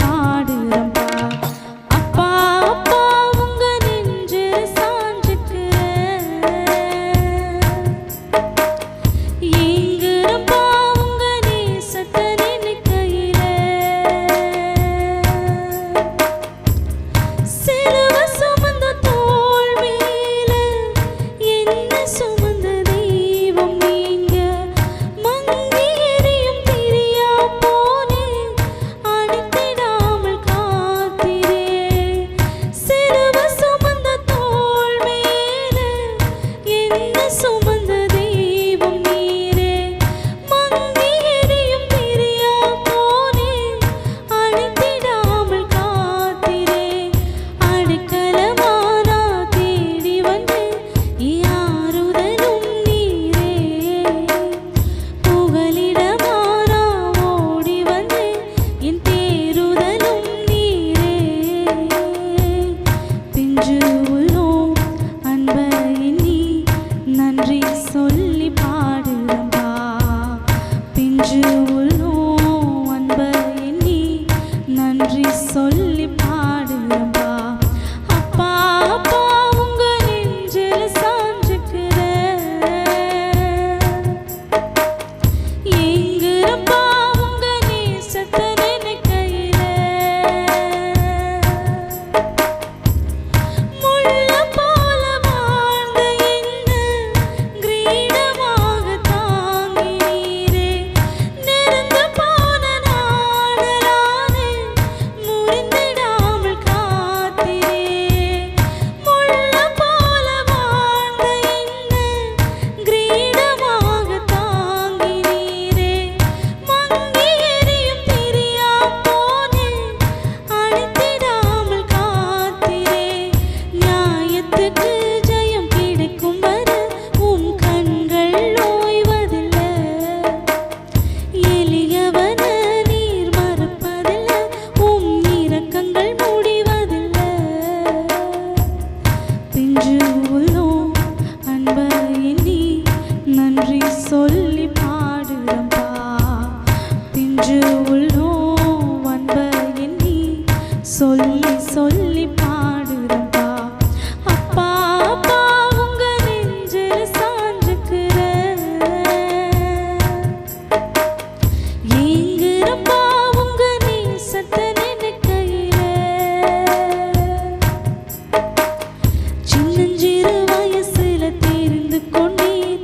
பாடுறம்பா. அப்பா அப்பா உங்க நெஞ்சு சாஞ்சுக்கிறேன். ஏங்குறப்பா உங்க நேசத்தை நினைக்கையில. சிலுவை சுமந்த தோள் மேல என்ன சுமந்த தெய்வம் நீங்க. மங்கி எரியும் திரியா போனேன் அணைத்திடாமல் காத்தீரே. சிலுவை சுமந்த தோள் மேல என்ன சுமந்த தெய்வம் நீரே. மங்கி எரியும் திரியா போனேன் அணைத்திடாமல் காத்தீரே. அடைக்கலமானா தேடி வந்து யாருதலும் நீரே. புகலிடமானா ஓடி வந்து என் தேருதலும் நீரே. பிஞ்சு உள்ளோம் அன்பை எண்ணி நன்றி சொல்லி பாடுறம்பா. பிஞ்சு உள்ளோம் அன்பை எண்ணி நன்றி சொல்லி பாடுறம்பா. அப்பா அப்பா உங்க நெஞ்சில சாஞ்சுக்கிறேன். ஏங்குறப்பா உங்க நேசத்தை நினைக்கையில. முள்ள போல வாழ்ந்த என்ன கிரீடமாக தாங்கினீரே. நெருங்க போன நாடலானே முறிந்திடாமல் காத்தீரே. முள்ள போல வாழ்ந்த என்ன கிரீடமாக தாங்கினீரே. மங்கி எரியும் திரியா போனேன் அணைத்திடாமல் காத்தீரே. நியாயத்துக்கு ஜெயம் கிடைக்கும் வரை உம் கண்கள் ஓய்வதில்லை. எளியவன நீர் மறப்பதில்லை. உம் இரக்கங்கள் முடிவதில்லை. பிஞ்சு உள்ளோம் அன்பை எண்ணி நன்றி சொல்லி பாடுறம்பா. பிஞ்சு உள்ளோம் அன்பை எண்ணி சொல்லி சொல்லி பாடுறம்பா. அப்பா அப்பா உங்க நெஞ்சில சாஞ்சுக்கிறேன். ஏங்குறப்பா உங்க நேசத்தை நினைக்கையில. சின்னஞ்சிறு வயசுல தெரிந்து கொண்டீர்.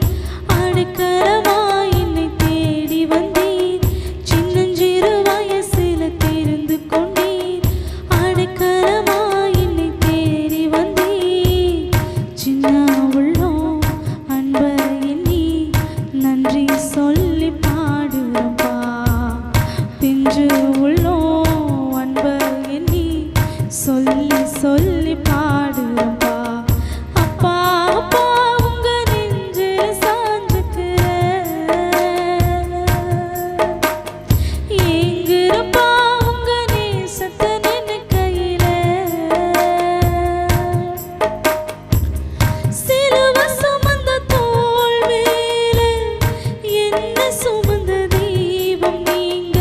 அடைக்கலமாய் என்னை தேடி வந்தீர். சின்னஞ்சிறு வயசுல தெரிந்து கொண்டீர். அடைக்கலமாய் என்னை தேடி வந்தீர். சின்ன உள்ளோம் அன்பை எண்ணி நன்றி சொல்லி பாடுறம்பா. பிஞ்சு உள்ளோம் அன்பை எண்ணி சொல்லி சொல்லி பாடுறம்பா. அப்பா அப்பா உங்க நெஞ்சில சாஞ்சுக்கிறேன். ஏங்குறப்பா உங்க நேசத்தை நினைக்கையில. சிலுவை சுமந்த தோள் மேல என்ன சுமந்த தெய்வம் நீங்க.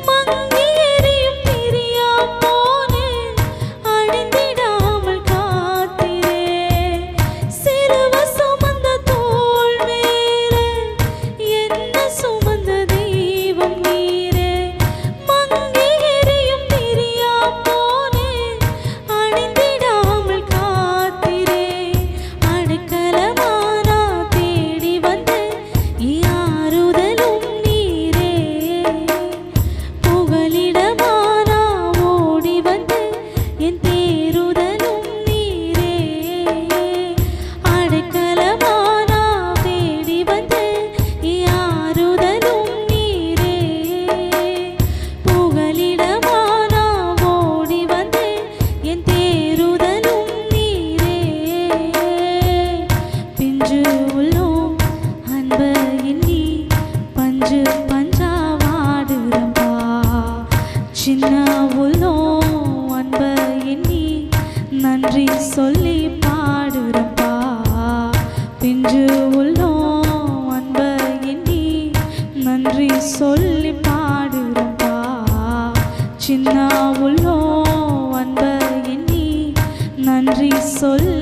மங்கி எரியும் திரியா போனேன் அணைத்திடாமல் காத்தீரே. சிலுவை சுமந்த தோள் மேல என்ன சுமந்த தெய்வம் நீரே. மங்கி எரியும் திரியா போனேன் அணைத்திடாமல் காத்தீரே. அடைக்கலமானா தேடி வந்து யாருதலும் நீரே. புகலிடமானா ஓடி வந்து என் தேருதலும் நீரே. அடைக்கலமானா தேடி வந்து யாருதலும் நீரே. புகலிடமானா ஓடி வந்து என் தேருதலும் நீரே. பிஞ்சு உள்ளோம் அன்பை எண்ணி பஞ்சு பஞ்சா வாடுறம்பா. சின்ன உள்ளோம் அன்பை எண்ணி நன்றி சொல்லி பாடுறம்பா. பிஞ்சு உள்ளோம் அன்பை எண்ணி நன்றி சொல்லி பாடுறம்பா. சின்ன உள்ளோ அன்ப எண்ணி நன்றி சொல்ல